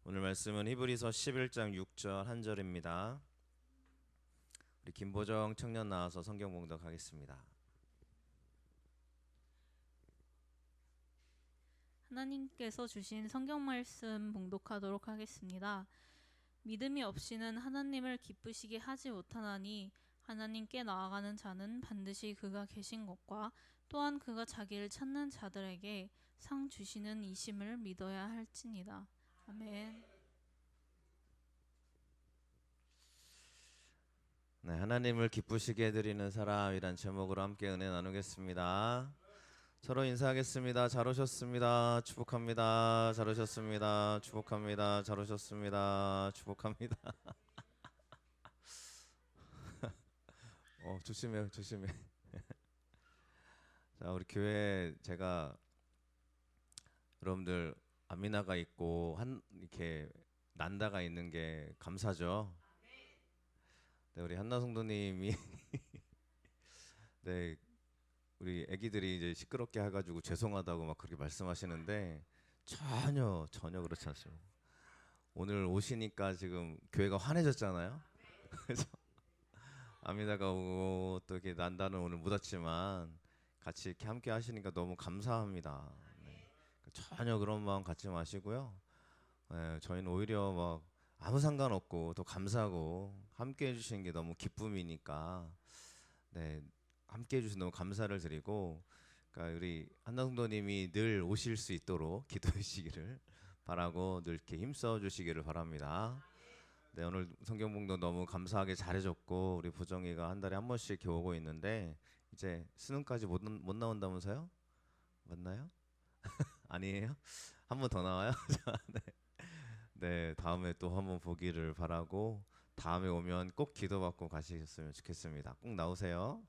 오늘 말씀은 히브리서 11장 6절 한 절입니다. 우리 김보정 청년 나와서 성경 봉독하겠습니다. 하나님께서 주신 성경 말씀 봉독하도록 하겠습니다. 믿음이 없이는 하나님을 기쁘시게 하지 못하나니 하나님께 나아가는 자는 반드시 그가 계신 것과 또한 그가 자기를 찾는 자들에게 상 주시는 이심을 믿어야 할지니라. 아멘. 네, 하나님을 기쁘시게 해드리는 사람이란 제목으로 함께 은혜 나누겠습니다. 서로 인사하겠습니다. 잘 오셨습니다. 축복합니다. 잘 오셨습니다. 축복합니다. 잘 오셨습니다. 축복합니다. 조심해요, 조심해. 자, 우리 교회 제가 여러분들 아미나가 있고 이렇게 난다가 있는 게 감사죠. 네, 우리 한나 성도님이 네, 우리 아기들이 이제 시끄럽게 해가지고 죄송하다고 막 그렇게 말씀하시는데 전혀 그렇지 않습니다. 오늘 오시니까 지금 교회가 환해졌잖아요. 그래서 아미나가 오고 또 이렇게 난다는 오늘 못 왔지만 같이 이렇게 함께 하시니까 너무 감사합니다. 네, 전혀 그런 마음 갖지 마시고요. 네, 저희는 오히려 막 아무 상관없고 더 감사하고 함께 해주시는 게 너무 기쁨이니까 네, 함께 해주셔서 너무 감사를 드리고, 그러니까 우리 한나 성도님이 늘 오실 수 있도록 기도해 주시기를 바라고 늘 이렇게 힘써 주시기를 바랍니다. 네, 오늘 성경 봉독 너무 감사하게 잘해줬고 우리 보정이가 한 달에 한 번씩 이렇게 오고 있는데 이제 수능까지 못 나온다면서요? 맞나요? 아니에요? 한 번 더 나와요? 네, 다음에 또 한번 보기를 바라고 다음에 오면 꼭 기도받고 가시겠으면 좋겠습니다. 꼭 나오세요.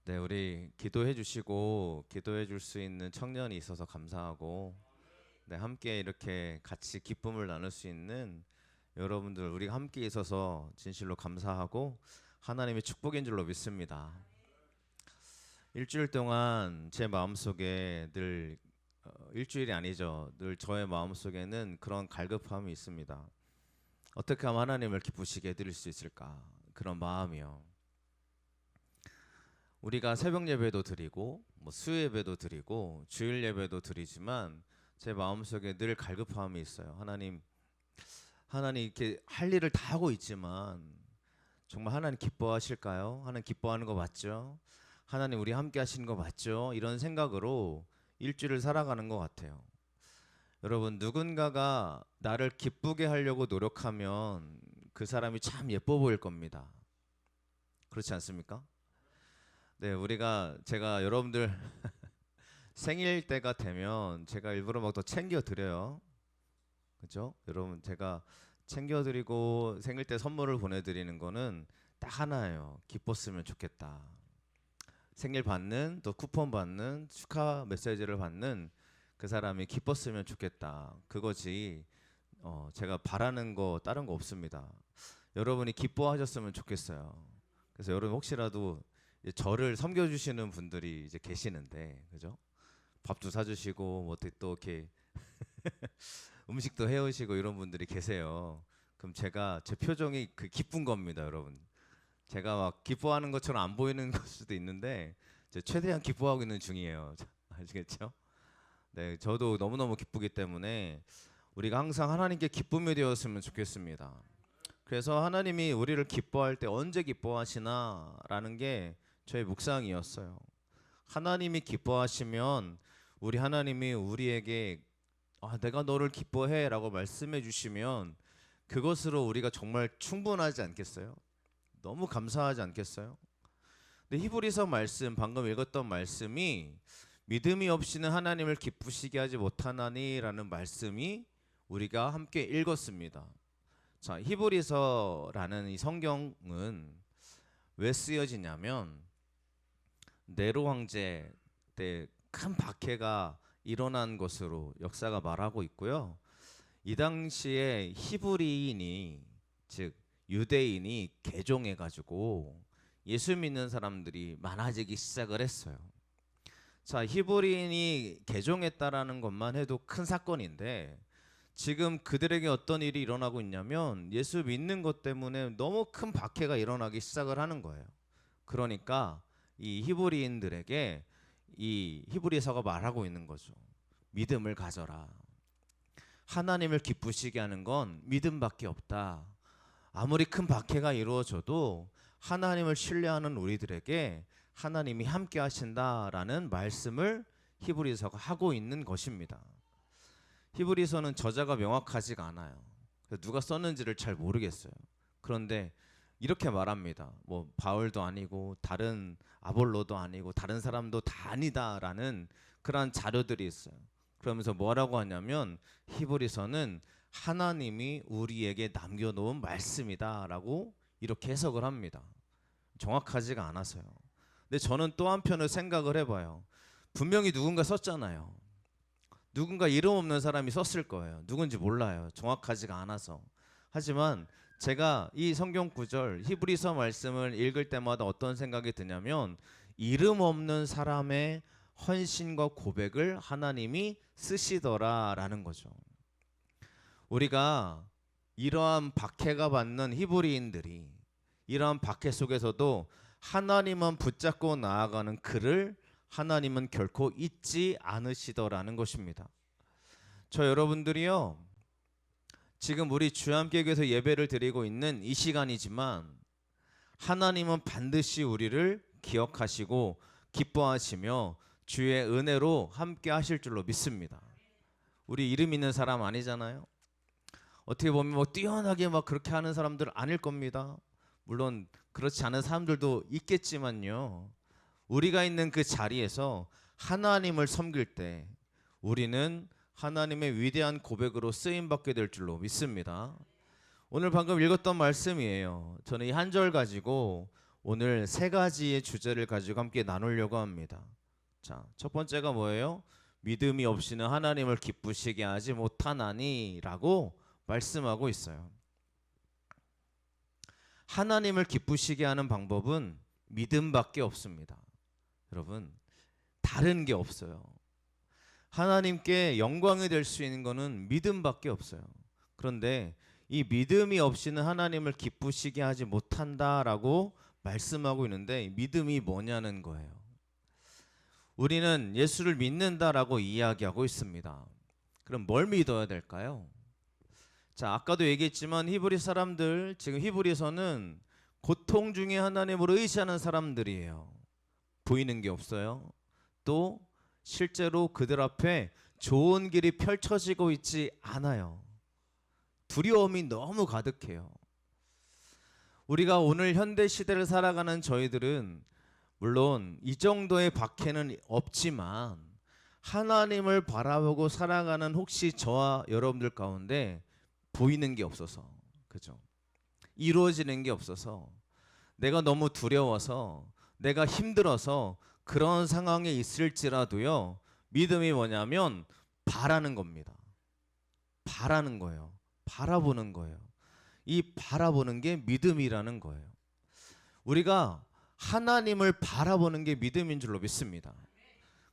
네, 우리 기도해 주시고 기도해 줄 수 있는 청년이 있어서 감사하고 네, 함께 이렇게 같이 기쁨을 나눌 수 있는 여러분들 우리가 함께 있어서 진실로 감사하고 하나님의 축복인 줄로 믿습니다. 일주일 동안 제 마음속에 늘 일주일이 아니죠. 늘 저의 마음속에는 그런 갈급함이 있습니다. 어떻게 하면 하나님을 기쁘시게 해드릴 수 있을까? 그런 마음이요. 우리가 새벽 예배도 드리고 수요 예배도 드리고 주일 예배도 드리지만 제 마음속에 늘 갈급함이 있어요. 하나님 이렇게 할 일을 다 하고 있지만 정말 하나님 기뻐하실까요? 하나님 기뻐하는 거 맞죠? 하나님 우리 함께 하시는 거 맞죠? 이런 생각으로 일주일을 살아가는 것 같아요. 여러분, 누군가가 나를 기쁘게 하려고 노력하면 그 사람이 참 예뻐 보일 겁니다. 그렇지 않습니까? 네, 제가 여러분들 생일 때가 되면 제가 일부러 막 더 챙겨 드려요. 그죠? 여러분, 제가 챙겨 드리고 생일 때 선물을 보내드리는 거는 딱 하나예요. 기뻤으면 좋겠다. 생일 받는, 또 쿠폰 받는, 축하 메시지를 받는 그 사람이 기뻤으면 좋겠다. 그거지. 제가 바라는 거 다른 거 없습니다. 여러분이 기뻐하셨으면 좋겠어요. 그래서 여러분 혹시라도 저를 섬겨주시는 분들이 이제 계시는데, 그죠? 밥도 사주시고 또 이렇게 음식도 해오시고 이런 분들이 계세요. 그럼 제 표정이 그 기쁜 겁니다, 여러분. 제가 막 기뻐하는 것처럼 안 보이는 걸 수도 있는데 최대한 기뻐하고 있는 중이에요. 아시겠죠? 네, 저도 너무너무 기쁘기 때문에 우리가 항상 하나님께 기쁨이 되었으면 좋겠습니다. 그래서 하나님이 우리를 기뻐할 때 언제 기뻐하시나라는 게 저의 묵상이었어요. 하나님이 기뻐하시면 우리 하나님이 우리에게 내가 너를 기뻐해라고 말씀해 주시면 그것으로 우리가 정말 충분하지 않겠어요? 너무 감사하지 않겠어요? 근데 히브리서 말씀 방금 읽었던 말씀이 믿음이 없이는 하나님을 기쁘시게 하지 못하나니라는 말씀이 우리가 함께 읽었습니다. 자, 히브리서라는 이 성경은 왜 쓰여지냐면 네로 황제 때 큰 박해가 일어난 것으로 역사가 말하고 있고요. 이 당시에 히브리인이 즉 유대인이 개종해 가지고 예수 믿는 사람들이 많아지기 시작을 했어요. 자, 히브리인이 개종했다라는 것만 해도 큰 사건인데 지금 그들에게 어떤 일이 일어나고 있냐면 예수 믿는 것 때문에 너무 큰 박해가 일어나기 시작을 하는 거예요. 그러니까 이 히브리인들에게 이 히브리서가 말하고 있는 거죠. 믿음을 가져라. 하나님을 기쁘시게 하는 건 믿음밖에 없다. 아무리 큰 박해가 이루어져도 하나님을 신뢰하는 우리들에게 하나님이 함께 하신다라는 말씀을 히브리서가 하고 있는 것입니다. 히브리서는 저자가 명확하지가 않아요. 누가 썼는지를 잘 모르겠어요. 그런데 이렇게 말합니다. 뭐 바울도 아니고 다른 아볼로도 아니고 다른 사람도 다 아니다라는 그러한 자료들이 있어요. 그러면서 뭐라고 하냐면 히브리서는 하나님이 우리에게 남겨놓은 말씀이다라고 이렇게 해석을 합니다. 정확하지가 않아서요. 근데 저는 또 한편으로 생각을 해봐요. 분명히 누군가 썼잖아요. 누군가 이름 없는 사람이 썼을 거예요. 누군지 몰라요. 정확하지가 않아서. 하지만 제가 이 성경 구절 히브리서 말씀을 읽을 때마다 어떤 생각이 드냐면 이름 없는 사람의 헌신과 고백을 하나님이 쓰시더라라는 거죠. 우리가 이러한 박해가 받는 히브리인들이 이러한 박해 속에서도 하나님만 붙잡고 나아가는 그를 하나님은 결코 잊지 않으시더라는 것입니다. 저 여러분들이요, 지금 우리 주함교회에서 예배를 드리고 있는 이 시간이지만 하나님은 반드시 우리를 기억하시고 기뻐하시며 주의 은혜로 함께 하실 줄로 믿습니다. 우리 이름 있는 사람 아니잖아요. 어떻게 보면 뭐 뛰어나게 막 그렇게 하는 사람들 아닐 겁니다. 물론 그렇지 않은 사람들도 있겠지만요. 우리가 있는 그 자리에서 하나님을 섬길 때 우리는 하나님의 위대한 고백으로 쓰임 받게 될 줄로 믿습니다. 오늘 방금 읽었던 말씀이에요. 저는 이 한 절 가지고 오늘 세 가지의 주제를 가지고 함께 나누려고 합니다. 자, 첫 번째가 뭐예요? 믿음이 없이는 하나님을 기쁘시게 하지 못하나니라고 말씀하고 있어요. 하나님을 기쁘시게 하는 방법은 믿음밖에 없습니다. 여러분, 다른 게 없어요. 하나님께 영광이 될 수 있는 것은 믿음밖에 없어요. 그런데 이 믿음이 없이는 하나님을 기쁘시게 하지 못한다라고 말씀하고 있는데 믿음이 뭐냐는 거예요. 우리는 예수를 믿는다라고 이야기하고 있습니다. 그럼 뭘 믿어야 될까요? 자, 아까도 얘기했지만 히브리 사람들, 지금 히브리서는 고통 중에 하나님으로 의지하는 사람들이에요. 보이는 게 없어요. 또 실제로 그들 앞에 좋은 길이 펼쳐지고 있지 않아요. 두려움이 너무 가득해요. 우리가 오늘 현대 시대를 살아가는 저희들은 물론 이 정도의 박해는 없지만 하나님을 바라보고 살아가는 혹시 저와 여러분들 가운데 보이는 게 없어서, 그죠? 이루어지는 게 없어서 내가 너무 두려워서 내가 힘들어서 그런 상황에 있을지라도요, 믿음이 뭐냐면 바라는 겁니다. 바라는 거예요. 바라보는 거예요. 이 바라보는 게 믿음이라는 거예요. 우리가 하나님을 바라보는 게 믿음인 줄로 믿습니다.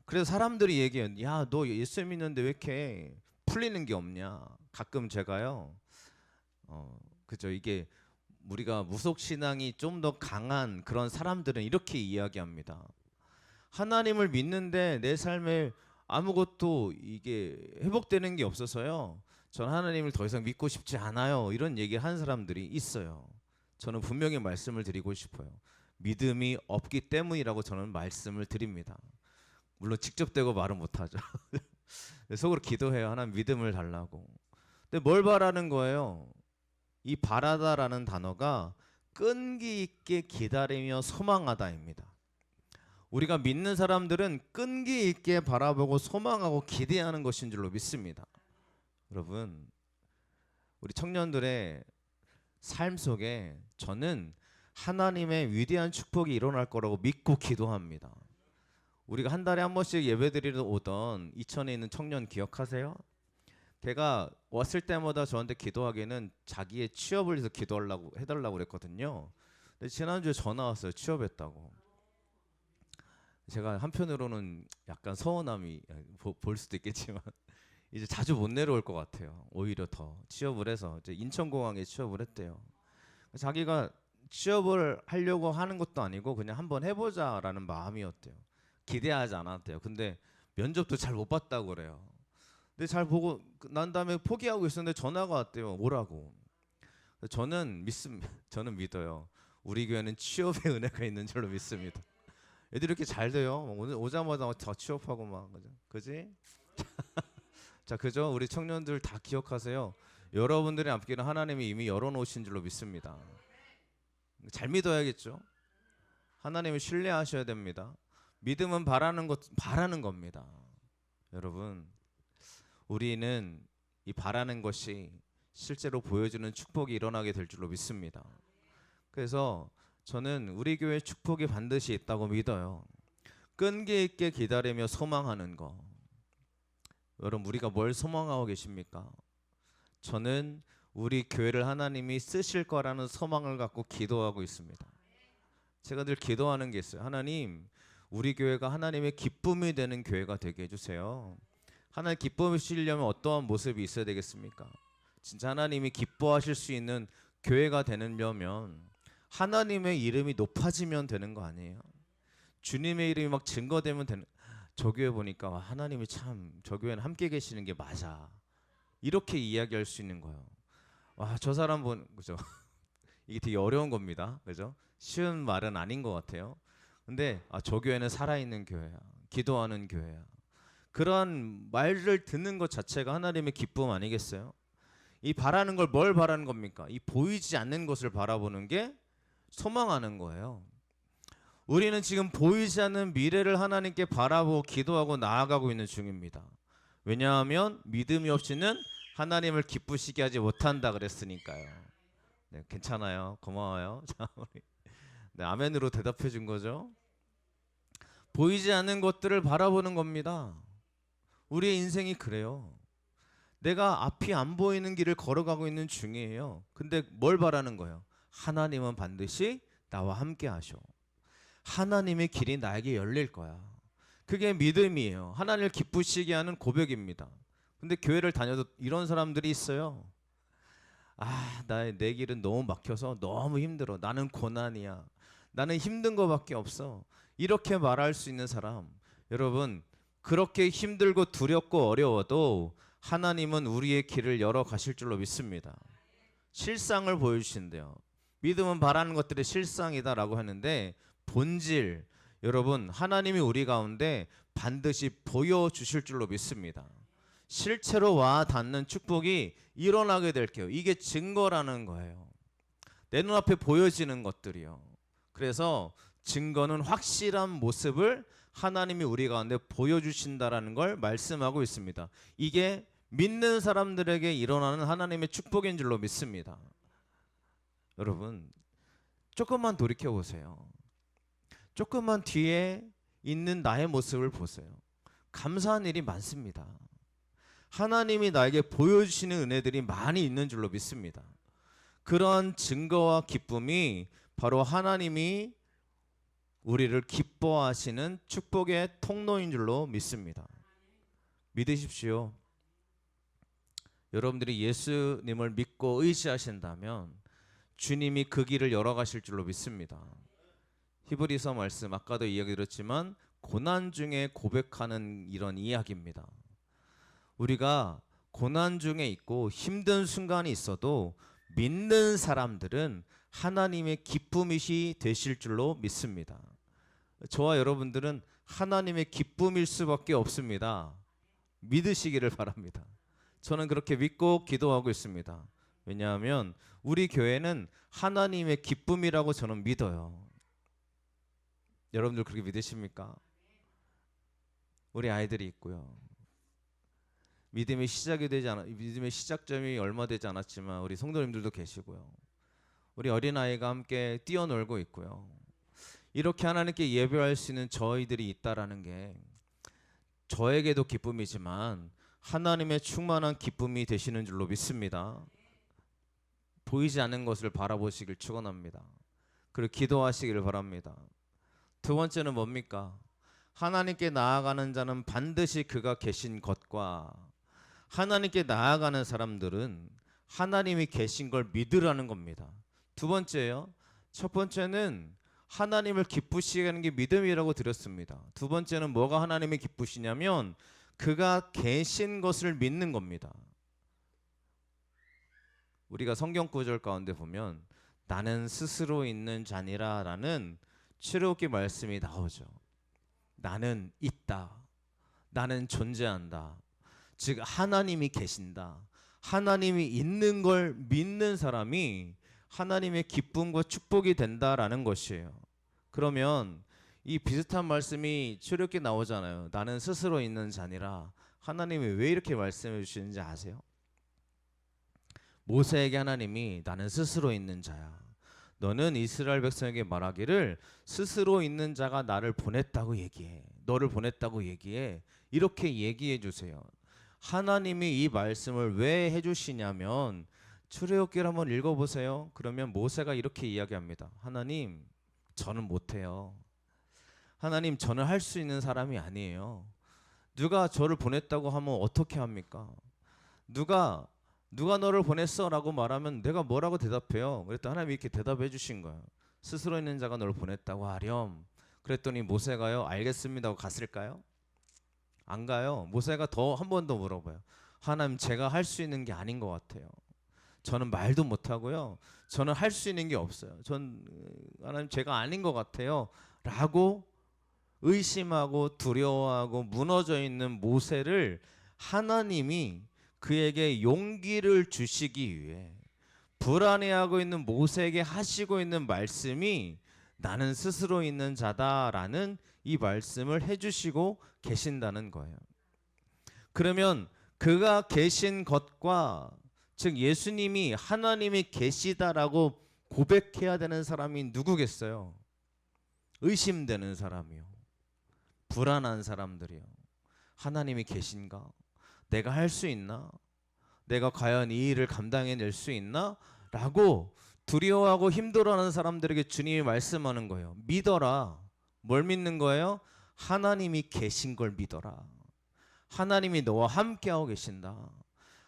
그래서 사람들이 얘기해요. 야, 너 예수 믿는데 왜 이렇게 풀리는 게 없냐? 가끔 제가요, 그죠? 이게 우리가 무속 신앙이 좀 더 강한 그런 사람들은 이렇게 이야기합니다. 하나님을 믿는데 내 삶에 아무것도 이게 회복되는 게 없어서요, 전 하나님을 더 이상 믿고 싶지 않아요. 이런 얘기를 하는 사람들이 있어요. 저는 분명히 말씀을 드리고 싶어요. 믿음이 없기 때문이라고 저는 말씀을 드립니다. 물론 직접 대고 말은 못하죠. 속으로 기도해요. 하나님 믿음을 달라고. 근데 뭘 바라는 거예요? 이 바라다라는 단어가 끈기 있게 기다리며 소망하다입니다. 우리가 믿는 사람들은 끈기 있게 바라보고 소망하고 기대하는 것인 줄로 믿습니다. 여러분, 우리 청년들의 삶 속에 저는 하나님의 위대한 축복이 일어날 거라고 믿고 기도합니다. 우리가 한 달에 한 번씩 예배드리러 오던 이천에 있는 청년 기억하세요? 걔가 왔을 때마다 저한테 기도하기에는 자기의 취업을 위해서 기도하려고 해달라고 그랬거든요. 근데 지난주에 전화 왔어요. 취업했다고. 제가 한편으로는 약간 서운함이 볼 수도 있겠지만 이제 자주 못 내려올 것 같아요. 오히려 더 취업을 해서 이제 인천공항에 취업을 했대요. 자기가 취업을 하려고 하는 것도 아니고 그냥 한번 해보자라는 마음이었대요. 기대하지 않았대요. 근데 면접도 잘 못 봤다고 그래요. 근데 잘 보고 난 다음에 포기하고 있었는데 전화가 왔대요. 오라고. 저는 믿어요. 우리 교회는 취업의 은혜가 있는 줄로 믿습니다. 애들이 이렇게 잘 돼요. 오늘 오자마자 다 취업하고 막 그죠? 그지? 자, 그죠? 우리 청년들 다 기억하세요. 여러분들의 앞길은 하나님이 이미 열어놓으신 줄로 믿습니다. 잘 믿어야겠죠. 하나님을 신뢰하셔야 됩니다. 믿음은 바라는 겁니다. 여러분, 우리는 이 바라는 것이 실제로 보여주는 축복이 일어나게 될 줄로 믿습니다. 그래서 저는 우리 교회 축복이 반드시 있다고 믿어요. 끈기 있게 기다리며 소망하는 거. 여러분, 우리가 뭘 소망하고 계십니까? 저는 우리 교회를 하나님이 쓰실 거라는 소망을 갖고 기도하고 있습니다. 제가 늘 기도하는 게 있어요. 하나님, 우리 교회가 하나님의 기쁨이 되는 교회가 되게 해주세요. 하나님 기쁨이시려면 어떠한 모습이 있어야 되겠습니까? 진짜 하나님이 기뻐하실 수 있는 교회가 되려면 하나님의 이름이 높아지면 되는 거 아니에요? 주님의 이름이 막 증거되면 되는. 저 교회 보니까 와, 하나님이 참 저 교회는 함께 계시는 게 맞아. 이렇게 이야기할 수 있는 거예요. 와, 저 사람 그죠? 이게 되게 어려운 겁니다. 그죠? 쉬운 말은 아닌 것 같아요. 근데 저 교회는 살아있는 교회야. 기도하는 교회야. 그러한 말을 듣는 것 자체가 하나님의 기쁨 아니겠어요? 이 바라는 걸 뭘 바라는 겁니까? 이 보이지 않는 것을 바라보는 게 소망하는 거예요. 우리는 지금 보이지 않는 미래를 하나님께 바라보고 기도하고 나아가고 있는 중입니다. 왜냐하면 믿음이 없이는 하나님을 기쁘시게 하지 못한다 그랬으니까요. 네, 괜찮아요. 고마워요. 자, 네, 아멘으로 대답해 준 거죠. 보이지 않는 것들을 바라보는 겁니다. 우리의 인생이 그래요. 내가 앞이 안 보이는 길을 걸어가고 있는 중이에요. 근데 뭘 바라는 거예요? 하나님은 반드시 나와 함께 하셔. 하나님의 길이 나에게 열릴 거야. 그게 믿음이에요. 하나님을 기쁘시게 하는 고백입니다. 근데 교회를 다녀도 이런 사람들이 있어요. 내 길은 너무 막혀서 너무 힘들어. 나는 고난이야. 나는 힘든 거밖에 없어. 이렇게 말할 수 있는 사람. 여러분, 그렇게 힘들고 두렵고 어려워도 하나님은 우리의 길을 열어 가실 줄로 믿습니다. 실상을 보여주신대요. 믿음은 바라는 것들의 실상이다라고 하는데 본질, 여러분 하나님이 우리 가운데 반드시 보여주실 줄로 믿습니다. 실체로 와 닿는 축복이 일어나게 될게요. 이게 증거라는 거예요. 내 눈앞에 보여지는 것들이요. 그래서 증거는 확실한 모습을 하나님이 우리 가운데 보여주신다라는 걸 말씀하고 있습니다. 이게 믿는 사람들에게 일어나는 하나님의 축복인 줄로 믿습니다. 여러분, 조금만 돌이켜 보세요. 조금만 뒤에 있는 나의 모습을 보세요. 감사한 일이 많습니다. 하나님이 나에게 보여주시는 은혜들이 많이 있는 줄로 믿습니다. 그러한 증거와 기쁨이 바로 하나님이 우리를 기뻐하시는 축복의 통로인 줄로 믿습니다. 믿으십시오. 여러분들이 예수님을 믿고 의지하신다면 주님이 그 길을 열어가실 줄로 믿습니다. 히브리서 말씀 아까도 이야기 드렸지만 고난 중에 고백하는 이런 이야기입니다. 우리가 고난 중에 있고 힘든 순간이 있어도 믿는 사람들은 하나님의 기쁨이 되실 줄로 믿습니다. 저와 여러분들은 하나님의 기쁨일 수밖에 없습니다. 믿으시기를 바랍니다. 저는 그렇게 믿고 기도하고 있습니다. 왜냐하면 우리 교회는 하나님의 기쁨이라고 저는 믿어요. 여러분들 그렇게 믿으십니까? 우리 아이들이 있고요. 믿음의 시작점이 얼마 되지 않았지만 우리 성도님들도 계시고요. 우리 어린아이가 함께 뛰어놀고 있고요. 이렇게 하나님께 예배할 수 있는 저희들이 있다라는 게 저에게도 기쁨이지만 하나님의 충만한 기쁨이 되시는 줄로 믿습니다. 보이지 않는 것을 바라보시길 축원합니다. 그리고 기도하시기를 바랍니다. 두 번째는 뭡니까? 하나님께 나아가는 자는 반드시 그가 계신 것과 하나님께 나아가는 사람들은 하나님이 계신 걸 믿으라는 겁니다. 두 번째요. 첫 번째는 하나님을 기쁘시게 하는 게 믿음이라고 드렸습니다. 두 번째는 뭐가 하나님이 기쁘시냐면 그가 계신 것을 믿는 겁니다. 우리가 성경 구절 가운데 보면 나는 스스로 있는 자니라 라는 출애굽기 말씀이 나오죠. 나는 있다. 나는 존재한다. 즉 하나님이 계신다. 하나님이 있는 걸 믿는 사람이 하나님의 기쁨과 축복이 된다라는 것이에요. 그러면 이 비슷한 말씀이 출애굽기 나오잖아요. 나는 스스로 있는 자니라. 하나님이 왜 이렇게 말씀해 주시는지 아세요? 모세에게 하나님이 나는 스스로 있는 자야. 너는 이스라엘 백성에게 말하기를 스스로 있는 자가 나를 보냈다고 얘기해. 너를 보냈다고 얘기해. 이렇게 얘기해 주세요. 하나님이 이 말씀을 왜 해주시냐면 출애굽기를 한번 읽어보세요. 그러면 모세가 이렇게 이야기합니다. 하나님, 저는 못해요. 하나님, 저는 할 수 있는 사람이 아니에요. 누가 저를 보냈다고 하면 어떻게 합니까? 누가 너를 보냈어? 라고 말하면 내가 뭐라고 대답해요? 그랬더니 하나님이 이렇게 대답해 주신 거예요. 스스로 있는 자가 너를 보냈다고 하렴. 그랬더니 모세가요, 알겠습니다 하고 갔을까요? 안 가요. 모세가 한 번 더 물어봐요. 하나님, 제가 할 수 있는 게 아닌 것 같아요. 저는 말도 못하고요. 저는 할 수 있는 게 없어요. 하나님, 제가 아닌 것 같아요. 라고 의심하고 두려워하고 무너져 있는 모세를 하나님이 그에게 용기를 주시기 위해 불안해하고 있는 모세에게 하시고 있는 말씀이 나는 스스로 있는 자다라는 이 말씀을 해주시고 계신다는 거예요. 그러면 그가 계신 것과 즉 예수님이 하나님이 계시다라고 고백해야 되는 사람이 누구겠어요? 의심되는 사람이요. 불안한 사람들이요. 하나님이 계신가? 내가 할 수 있나? 내가 과연 이 일을 감당해낼 수 있나? 라고 두려워하고 힘들어하는 사람들에게 주님이 말씀하는 거예요. 믿어라. 뭘 믿는 거예요? 하나님이 계신 걸 믿어라. 하나님이 너와 함께하고 계신다.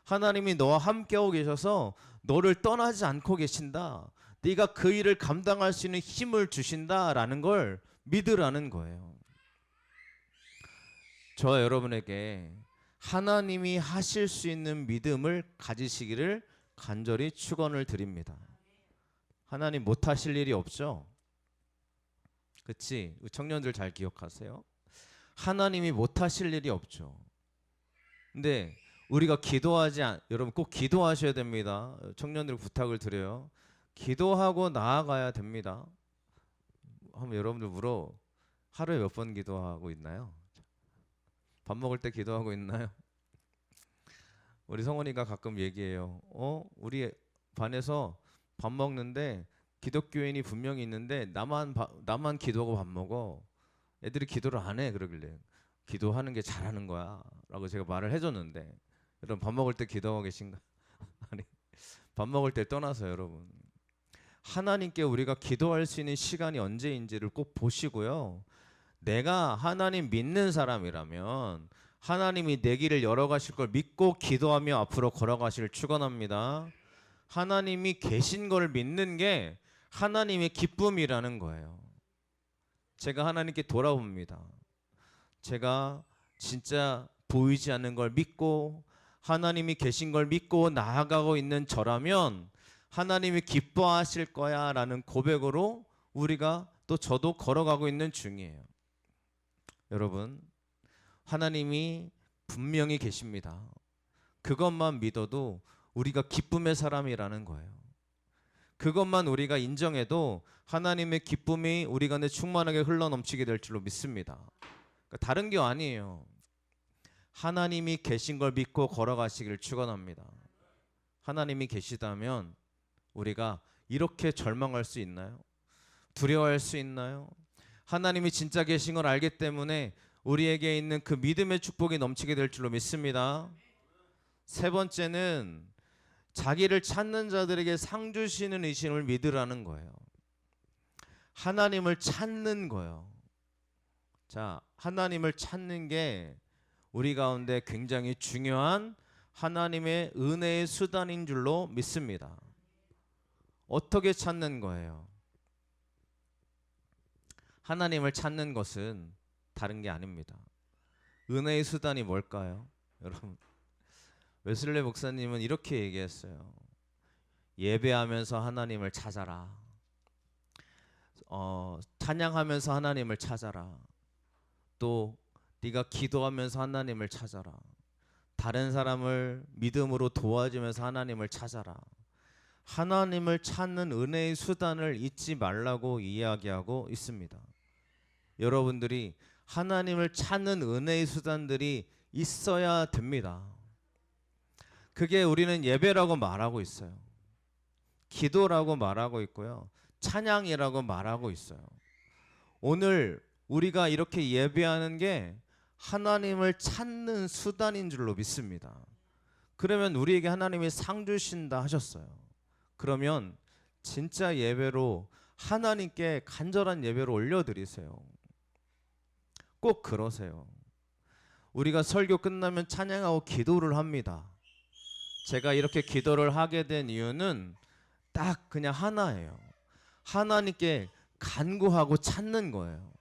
하나님이 너와 함께하고 계셔서 너를 떠나지 않고 계신다. 네가 그 일을 감당할 수 있는 힘을 주신다라는 걸 믿으라는 거예요. 저와 여러분에게 하나님이 하실 수 있는 믿음을 가지시기를 간절히 축원을 드립니다. 하나님 못 하실 일이 없죠? 그치? 청년들 잘 기억하세요. 하나님이 못 하실 일이 없죠. 근데 우리가 여러분 꼭 기도하셔야 됩니다. 청년들 부탁을 드려요. 기도하고 나아가야 됩니다. 한번 여러분들 하루에 몇 번 기도하고 있나요? 밥 먹을 때 기도하고 있나요? 우리 성원이가 가끔 얘기해요. 우리 반에서 밥 먹는데 기독교인이 분명히 있는데 나만 기도하고 밥 먹어. 애들이 기도를 안 해. 그러길래 기도하는 게 잘하는 거야 라고 제가 말을 해줬는데 여러분 밥 먹을 때 기도하고 계신가? 아니, 밥 먹을 때 떠나서 여러분 하나님께 우리가 기도할 수 있는 시간이 언제인지를 꼭 보시고요. 내가 하나님 믿는 사람이라면 하나님이 내 길을 열어가실 걸 믿고 기도하며 앞으로 걸어가시길 축원합니다. 하나님이 계신 걸 믿는 게 하나님의 기쁨이라는 거예요. 제가 하나님께 돌아봅니다. 제가 진짜 보이지 않는 걸 믿고 하나님이 계신 걸 믿고 나아가고 있는 저라면 하나님이 기뻐하실 거야 라는 고백으로 저도 걸어가고 있는 중이에요. 여러분, 하나님이 분명히 계십니다. 그것만 믿어도 우리가 기쁨의 사람이라는 거예요. 그것만 우리가 인정해도 하나님의 기쁨이 우리 가운데 충만하게 흘러넘치게 될 줄로 믿습니다. 그러니까 다른 게 아니에요. 하나님이 계신 걸 믿고 걸어가시기를 축원합니다. 하나님이 계시다면 우리가 이렇게 절망할 수 있나요? 두려워할 수 있나요? 하나님이 진짜 계신 걸 알기 때문에 우리에게 있는 그 믿음의 축복이 넘치게 될 줄로 믿습니다. 세 번째는 자기를 찾는 자들에게 상 주시는 이심을 믿으라는 거예요. 하나님을 찾는 거예요. 자, 하나님을 찾는 게 우리 가운데 굉장히 중요한 하나님의 은혜의 수단인 줄로 믿습니다. 어떻게 찾는 거예요? 하나님을 찾는 것은 다른 게 아닙니다. 은혜의 수단이 뭘까요? 여러분, 웨슬레 목사님은 이렇게 얘기했어요. 예배하면서 하나님을 찾아라. 찬양하면서 하나님을 찾아라. 또 네가 기도하면서 하나님을 찾아라. 다른 사람을 믿음으로 도와주면서 하나님을 찾아라. 하나님을 찾는 은혜의 수단을 잊지 말라고 이야기하고 있습니다. 여러분들이 하나님을 찾는 은혜의 수단들이 있어야 됩니다. 그게 우리는 예배라고 말하고 있어요. 기도라고 말하고 있고요. 찬양이라고 말하고 있어요. 오늘 우리가 이렇게 예배하는 게 하나님을 찾는 수단인 줄로 믿습니다. 그러면 우리에게 하나님이 상 주신다 하셨어요. 그러면 진짜 예배로 하나님께 간절한 예배로 올려드리세요. 꼭 그러세요. 우리가 설교 끝나면 찬양하고 기도를 합니다. 제가 이렇게 기도를 하게 된 이유는 딱 그냥 하나예요. 하나님께 간구하고 찾는 거예요.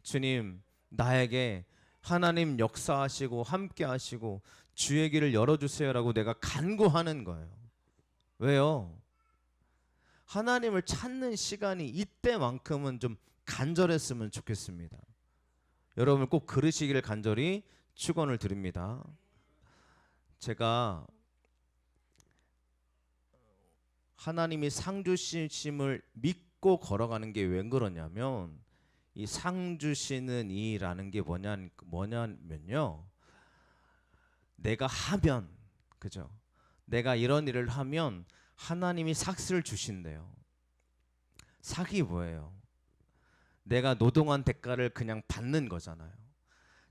주님, 나에게 하나님 역사하시고 함께 하시고 주의 길을 열어주세요라고 내가 간구하는 거예요. 왜요? 하나님을 찾는 시간이 이때만큼은 좀 간절했으면 좋겠습니다. 여러분 꼭 그러시기를 간절히 축원을 드립니다. 제가 하나님이 상 주심을 믿고 걸어가는 게 왜 그러냐면 이 상 주시는 이라는 게 뭐냐면요. 내가 하면 그죠? 내가 이런 일을 하면 하나님이 삭을 주신대요. 삭이 뭐예요? 내가 노동한 대가를 그냥 받는 거잖아요.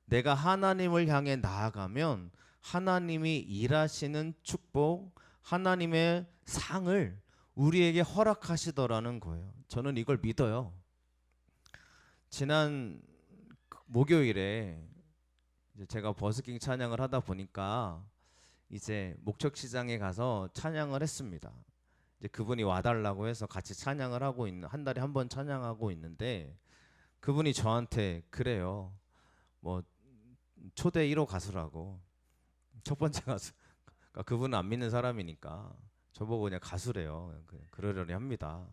내가 하나님을 향해 나아가면 하나님이 일하시는 축복, 하나님의 상을 우리에게 허락하시더라는 거예요. 저는 이걸 믿어요. 지난 목요일에 이제 제가 버스킹 찬양을 하다 보니까 이제 목적시장에 가서 찬양을 했습니다. 이제 그분이 와달라고 해서 같이 찬양을 하고 있는, 한 달에 한 번 찬양하고 있는데 그분이 저한테 그래요. 뭐 초대 1호 가수라고, 첫 번째 가수. 그러니까 그분은 안 믿는 사람이니까 저보고 그냥 가수래요. 그러려니 합니다.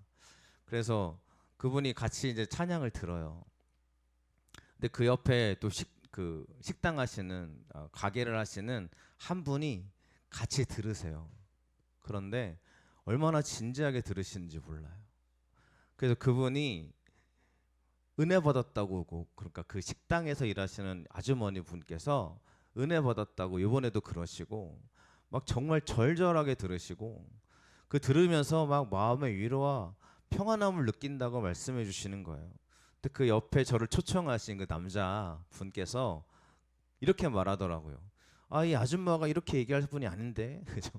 그래서 그분이 같이 이제 찬양을 들어요. 근데 그 옆에 또 식당 하시는 가게를 하시는 한 분이 같이 들으세요. 그런데 얼마나 진지하게 들으시는지 몰라요. 그래서 그분이 은혜 받았다고, 그러니까 그 식당에서 일하시는 아주머니 분께서 은혜 받았다고 이번에도 그러시고 막 정말 절절하게 들으시고 그 들으면서 막 마음의 위로와 평안함을 느낀다고 말씀해 주시는 거예요. 근데 그 옆에 저를 초청하신 그 남자 분께서 이렇게 말하더라고요. 아, 이 아줌마가 이렇게 얘기할 분이 아닌데, 그죠?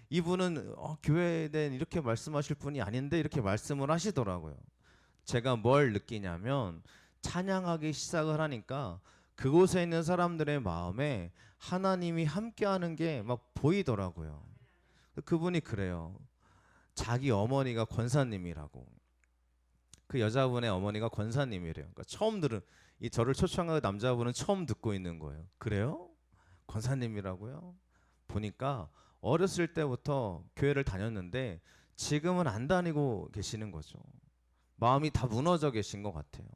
이분은 교회에 대한 이렇게 말씀하실 분이 아닌데 이렇게 말씀을 하시더라고요. 제가 뭘 느끼냐면 찬양하기 시작을 하니까 그곳에 있는 사람들의 마음에 하나님이 함께하는 게 막 보이더라고요. 그분이 그래요. 자기 어머니가 권사님이라고. 그 여자분의 어머니가 권사님이래요. 그러니까 처음 들은, 이 저를 초청한 남자분은 처음 듣고 있는 거예요. 그래요? 권사님이라고요? 보니까 어렸을 때부터 교회를 다녔는데 지금은 안 다니고 계시는 거죠. 마음이 다 무너져 계신 것 같아요.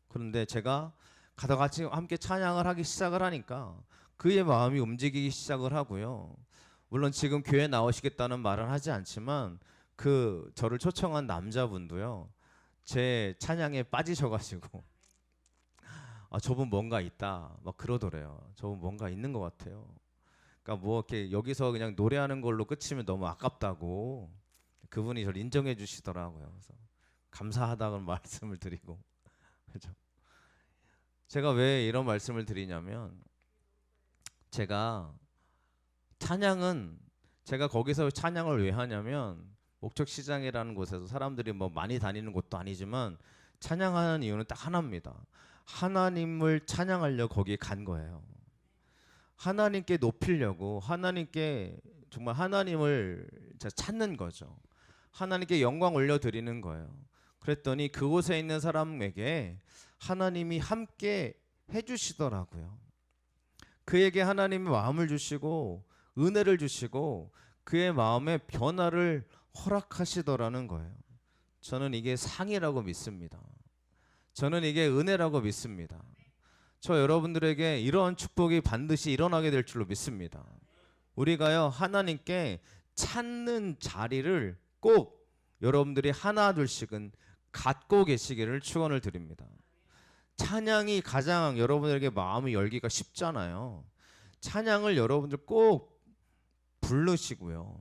그런데 제가 가다 같이 함께 찬양을 하기 시작을 하니까 그의 마음이 움직이기 시작을 하고요. 물론 지금 교회 나오시겠다는 말은 하지 않지만 그 저를 초청한 남자분도요, 제 찬양에 빠지셔가지고 저분 뭔가 있다 막 그러더래요. 저분 뭔가 있는 것 같아요. 그러니까 뭐 이렇게 여기서 그냥 노래하는 걸로 끝이면 너무 아깝다고 그분이 저를 인정해 주시더라고요. 그래서 감사하다고 말씀을 드리고, 그렇죠? 제가 왜 이런 말씀을 드리냐면 제가 찬양은, 제가 거기서 찬양을 왜 하냐면 목적시장이라는 곳에서 사람들이 뭐 많이 다니는 곳도 아니지만 찬양하는 이유는 딱 하나입니다. 하나님을 찬양하려 거기에 간 거예요. 하나님께 높이려고 하나님께 정말 하나님을 찾는 거죠. 하나님께 영광 올려드리는 거예요. 그랬더니 그곳에 있는 사람에게 하나님이 함께 해주시더라고요. 그에게 하나님의 마음을 주시고 은혜를 주시고 그의 마음의 변화를 허락하시더라는 거예요. 저는 이게 상이라고 믿습니다. 저는 이게 은혜라고 믿습니다. 저 여러분들에게 이러한 축복이 반드시 일어나게 될 줄로 믿습니다. 우리가요 하나님께 찾는 자리를 꼭 여러분들이 하나 둘씩은 갖고 계시기를 축원을 드립니다. 찬양이 가장 여러분에게 마음이 열기가 쉽잖아요. 찬양을 여러분들 꼭 부르시고요.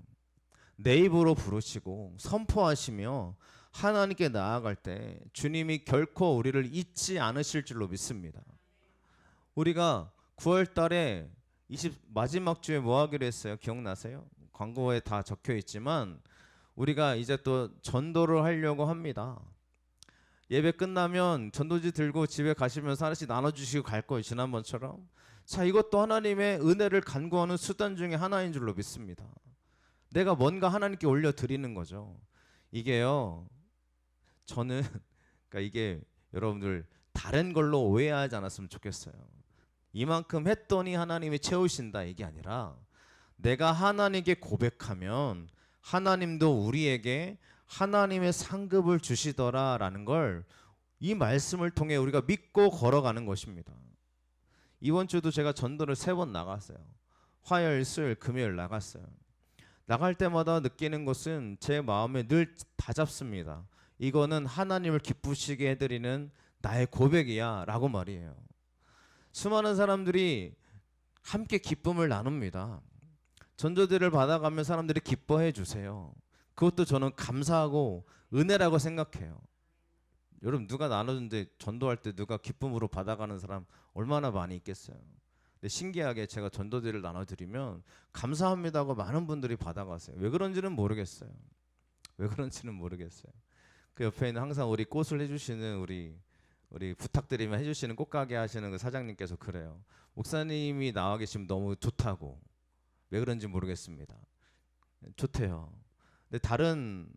내 입으로 부르시고 선포하시며 하나님께 나아갈 때 주님이 결코 우리를 잊지 않으실 줄로 믿습니다. 우리가 9월 달에 마지막 주에 뭐 하기로 했어요? 기억나세요? 광고에 다 적혀 있지만 우리가 이제 또 전도를 하려고 합니다. 예배 끝나면 전도지 들고 집에 가시면서 하나씩 나눠주시고 갈 거예요. 지난번처럼. 자, 이것도 하나님의 은혜를 간구하는 수단 중에 하나인 줄로 믿습니다. 내가 뭔가 하나님께 올려드리는 거죠. 이게요. 저는 그러니까 이게 여러분들 다른 걸로 오해하지 않았으면 좋겠어요. 이만큼 했더니 하나님이 채우신다 이게 아니라 내가 하나님께 고백하면 하나님도 우리에게 하나님의 상급을 주시더라라는 걸 이 말씀을 통해 우리가 믿고 걸어가는 것입니다. 이번 주도 제가 전도를 3번 나갔어요. 화요일, 수요일, 금요일 나갔어요. 나갈 때마다 느끼는 것은 제 마음에 늘 다잡습니다. 이거는 하나님을 기쁘시게 해드리는 나의 고백이야 라고 말이에요. 수많은 사람들이 함께 기쁨을 나눕니다. 전도들을 받아가면 사람들이 기뻐해 주세요. 그것도 저는 감사하고 은혜라고 생각해요. 여러분 누가 나눠준데 전도할 때 누가 기쁨으로 받아가는 사람 얼마나 많이 있겠어요. 근데 신기하게 제가 전도들을 나눠드리면 감사합니다 하고 많은 분들이 받아가세요. 왜 그런지는 모르겠어요. 그 옆에 있는 항상 우리 꽃을 해주시는 우리 부탁드리면 해주시는 꽃가게 하시는 그 사장님께서 그래요. 목사님이 나와 계시면 너무 좋다고. 왜 그런지 모르겠습니다. 좋대요. 근데 다른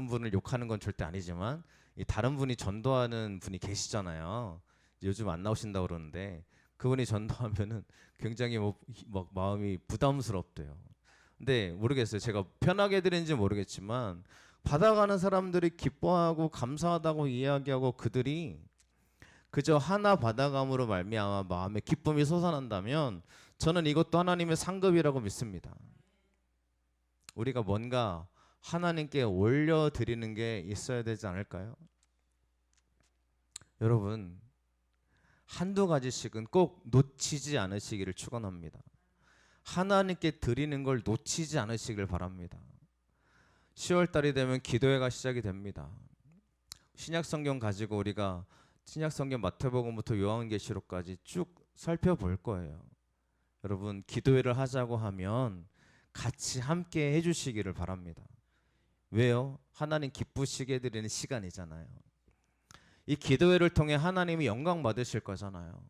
분을 욕하는 건 절대 아니지만 이 다른 분이 전도하는 분이 계시잖아요. 요즘 안 나오신다고 그러는데 그분이 전도하면은 굉장히 막 마음이 부담스럽대요. 근데 모르겠어요. 제가 편하게 드리는지 모르겠지만 받아가는 사람들이 기뻐하고 감사하다고 이야기하고 그들이 그저 하나 받아감으로 말미암아 마음에 기쁨이 솟아난다면 저는 이것도 하나님의 상급이라고 믿습니다. 우리가 뭔가 하나님께 올려드리는 게 있어야 되지 않을까요? 여러분 한두 가지씩은 꼭 놓치지 않으시기를 축원합니다. 하나님께 드리는 걸 놓치지 않으시길 바랍니다. 10월 달이 되면 기도회가 시작이 됩니다. 신약 성경 가지고 우리가 신약 성경 마태복음부터 요한계시록까지 쭉 살펴볼 거예요. 여러분 기도회를 하자고 하면 같이 함께 해주시기를 바랍니다. 왜요? 하나님 기쁘시게 해드리는 시간이잖아요. 이 기도회를 통해 하나님이 영광 받으실 거잖아요.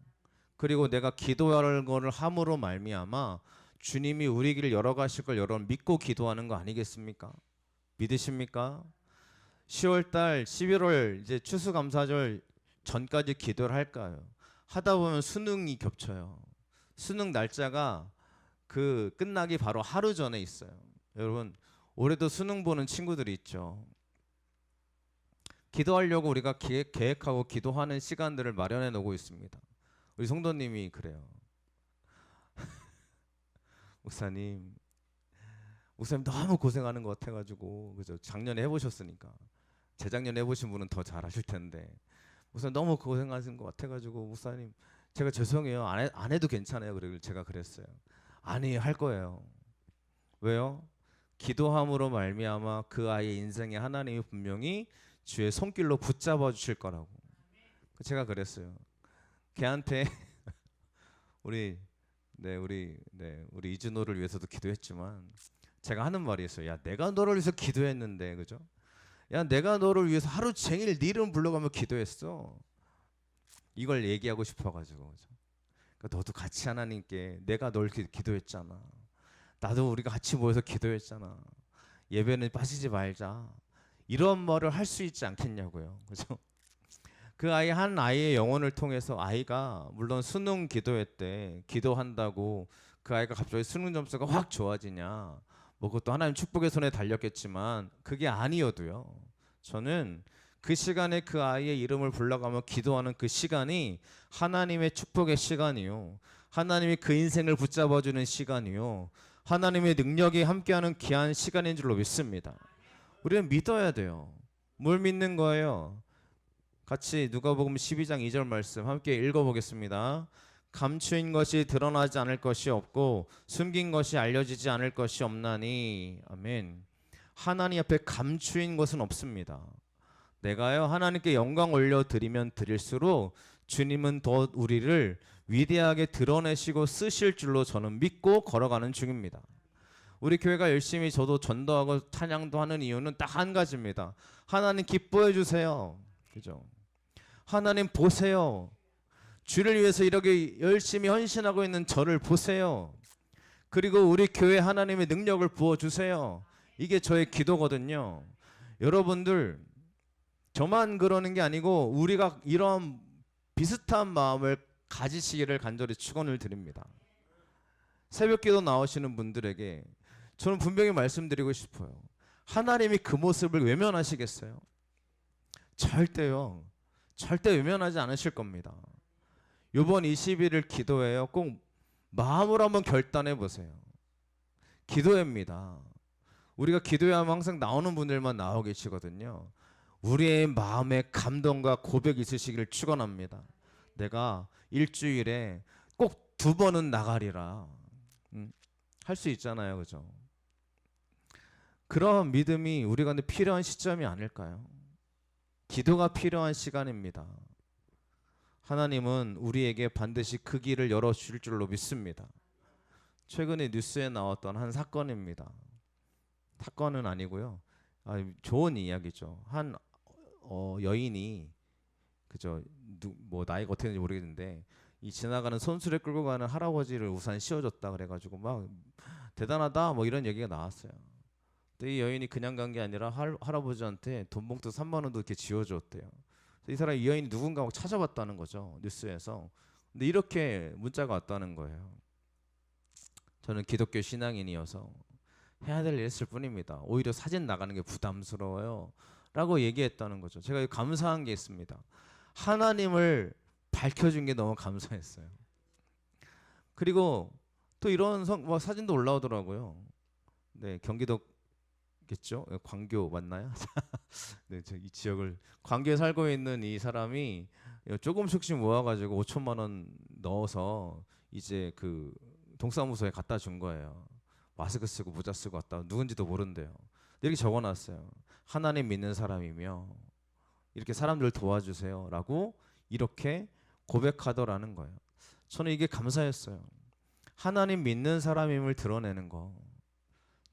그리고 내가 기도할 거를 함으로 말미암아 주님이 우리 길을 열어가실 걸 여러분 믿고 기도하는 거 아니겠습니까? 믿으십니까? 10월달 11월 이제 추수감사절 전까지 기도를 할까요? 하다 보면 수능이 겹쳐요. 수능 날짜가 그 끝나기 바로 하루 전에 있어요. 여러분 올해도 수능 보는 친구들이 있죠. 기도하려고 우리가 계획하고 기도하는 시간들을 마련해 놓고 있습니다. 우리 성도님이 그래요. 목사님 너무 고생하는 것 같아가지고 그죠? 작년에 해보셨으니까 재작년에 해보신 분은 더 잘하실 텐데 목사님 너무 고생하신 것 같아가지고 목사님 제가 죄송해요 안 해도 괜찮아요. 그래 제가 그랬어요. 아니 할 거예요. 왜요? 기도함으로 말미암아 그 아이의 인생에 하나님이 분명히 주의 손길로 붙잡아 주실 거라고 제가 그랬어요. 걔한테 우리 이준호를 위해서도 기도했지만 제가 하는 말이 있어요. 야 내가 너를 위해서 기도했는데 그죠? 야 내가 너를 위해서 하루 종일 네 이름 불러가며 기도했어. 이걸 얘기하고 싶어가지고 그죠? 그러니까 너도 같이 하나님께 내가 널 기도했잖아. 나도 우리가 같이 모여서 기도했잖아. 예배는 빠지지 말자. 이런 말을 할 수 있지 않겠냐고요. 그죠? 그 아이 한 아이의 영혼을 통해서 아이가 물론 수능 기도회 때 기도한다고 그 아이가 갑자기 수능 점수가 확 좋아지냐? 뭐 그것도 하나님 축복의 손에 달렸겠지만 그게 아니어도요. 저는 그 시간에 그 아이의 이름을 불러가며 기도하는 그 시간이 하나님의 축복의 시간이요. 하나님이 그 인생을 붙잡아주는 시간이요. 하나님의 능력이 함께하는 귀한 시간인 줄로 믿습니다. 우리는 믿어야 돼요. 뭘 믿는 거예요? 같이 누가복음 12장 2절 말씀 함께 읽어보겠습니다. 감추인 것이 드러나지 않을 것이 없고 숨긴 것이 알려지지 않을 것이 없나니. 아멘. 하나님 앞에 감추인 것은 없습니다. 내가요 하나님께 영광 올려드리면 드릴수록 주님은 더 우리를 위대하게 드러내시고 쓰실 줄로 저는 믿고 걸어가는 중입니다. 우리 교회가 열심히 저도 전도하고 찬양도 하는 이유는 딱 한 가지입니다. 하나님 기뻐해 주세요. 그죠? 하나님 보세요. 주를 위해서 이렇게 열심히 헌신하고 있는 저를 보세요. 그리고 우리 교회 하나님의 능력을 부어주세요. 이게 저의 기도거든요. 여러분들 저만 그러는 게 아니고 우리가 이런 비슷한 마음을 가지시기를 간절히 축원을 드립니다. 새벽기도 나오시는 분들에게 저는 분명히 말씀드리고 싶어요. 하나님이 그 모습을 외면하시겠어요? 절대요. 절대 외면하지 않으실 겁니다. 이번 20일을 기도해요. 꼭 마음으로 한번 결단해 보세요. 기도회입니다. 우리가 기도회하면 항상 나오는 분들만 나오 계시거든요. 우리의 마음에 감동과 고백이 있으시기를 축원합니다. 내가 일주일에 꼭 2번은 나가리라. 할 수 있잖아요. 그죠? 그런 믿음이 우리 가운데 필요한 시점이 아닐까요? 기도가 필요한 시간입니다. 하나님은 우리에게 반드시 그 길을 열어주실 줄로 믿습니다. 최근에 뉴스에 나왔던 한 사건입니다. 사건은 아니고요. 좋은 이야기죠. 한 여인이 그죠? 뭐 나이가 어떻게 되는지 모르겠는데 이 지나가는 손수레 끌고 가는 할아버지를 우산 씌워줬다 그래가지고 막 대단하다 뭐 이런 얘기가 나왔어요. 근데 이 여인이 그냥 간 게 아니라 할아버지한테 돈 봉투 3만 원도 이렇게 지어줬대요. 이 사람이 이 여인이 누군가 막 찾아봤다는 거죠. 뉴스에서. 근데 이렇게 문자가 왔다는 거예요. 저는 기독교 신앙인이어서 해야 될 일 했을 뿐입니다. 오히려 사진 나가는 게 부담스러워요. 라고 얘기했다는 거죠. 제가 감사한 게 있습니다. 하나님을 밝혀준 게 너무 감사했어요. 그리고 또 이런 사진도 올라오더라고요. 네, 경기도겠죠? 광교 맞나요? 네, 이 지역을 광교에 살고 있는 이 사람이 조금씩 모아가지고 5천만 원 넣어서 이제 그 동사무소에 갖다 준 거예요. 마스크 쓰고 모자 쓰고 왔다. 누군지도 모른대요. 이렇게 적어놨어요. 하나님 믿는 사람이며 이렇게 사람들 도와주세요라고 이렇게 고백하더라는 거예요. 저는 이게 감사했어요. 하나님 믿는 사람임을 드러내는 거.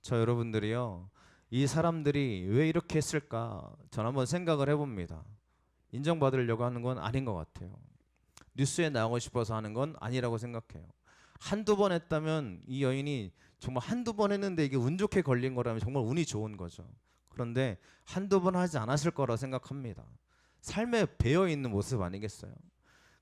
저 여러분들이요. 이 사람들이 왜 이렇게 했을까? 전 한번 생각을 해봅니다. 인정받으려고 하는 건 아닌 것 같아요. 뉴스에 나오고 싶어서 하는 건 아니라고 생각해요. 한두 번 했다면 이 여인이 정말 한두 번 했는데 이게 운 좋게 걸린 거라면 정말 운이 좋은 거죠. 그런데 한두 번 하지 않았을 거라 생각합니다. 삶에 배어있는 모습 아니겠어요?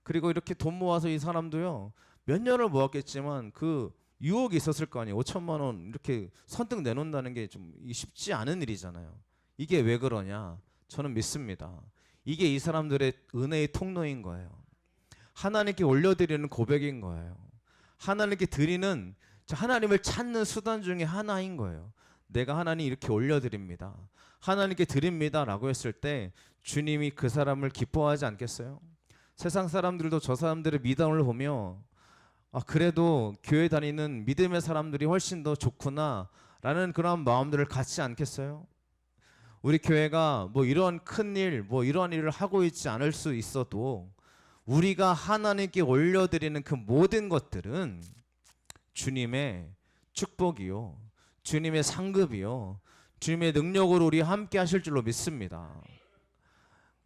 그리고 이렇게 돈 모아서 이 사람도요. 몇 년을 모았겠지만 그 유혹이 있었을 거 아니에요. 5천만 원 이렇게 선뜻 내놓는다는 게 좀 쉽지 않은 일이잖아요. 이게 왜 그러냐? 저는 믿습니다. 이게 이 사람들의 은혜의 통로인 거예요. 하나님께 올려드리는 고백인 거예요. 하나님께 드리는 하나님을 찾는 수단 중에 하나인 거예요. 내가 하나님 이렇게 올려드립니다. 하나님께 드립니다 라고 했을 때 주님이 그 사람을 기뻐하지 않겠어요? 세상 사람들도 저 사람들의 믿음을 보며 그래도 교회 다니는 믿음의 사람들이 훨씬 더 좋구나 라는 그런 마음들을 갖지 않겠어요? 우리 교회가 뭐 이런 큰일 뭐 이런 일을 하고 있지 않을 수 있어도 우리가 하나님께 올려드리는 그 모든 것들은 주님의 축복이요, 주님의 상급이요, 주님의 능력으로 우리 함께 하실 줄로 믿습니다.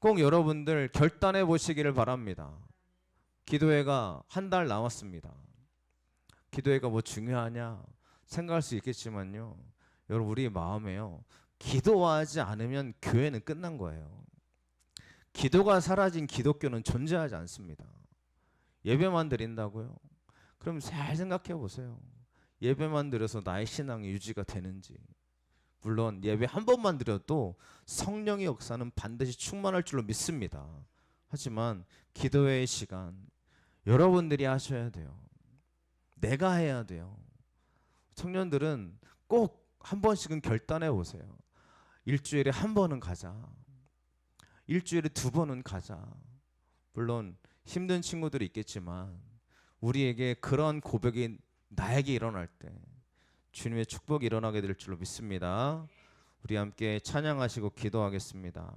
꼭 여러분들 결단해 보시기를 바랍니다. 기도회가 한 달 남았습니다. 기도회가 뭐 중요하냐 생각할 수 있겠지만요. 여러분 우리 마음에요. 기도하지 않으면 교회는 끝난 거예요. 기도가 사라진 기독교는 존재하지 않습니다. 예배만 드린다고요? 그럼 잘 생각해 보세요. 예배만 드려서 나의 신앙이 유지가 되는지. 물론 예배 한 번만 드려도 성령의 역사는 반드시 충만할 줄로 믿습니다. 하지만 기도회의 시간 여러분들이 하셔야 돼요. 내가 해야 돼요. 청년들은 꼭 한 번씩은 결단해 보세요. 일주일에 한 번은 가자. 일주일에 두 번은 가자. 물론 힘든 친구들이 있겠지만 우리에게 그런 고백이 나에게 일어날 때 주님의 축복이 일어나게 될 줄로 믿습니다. 우리 함께 찬양하시고 기도하겠습니다.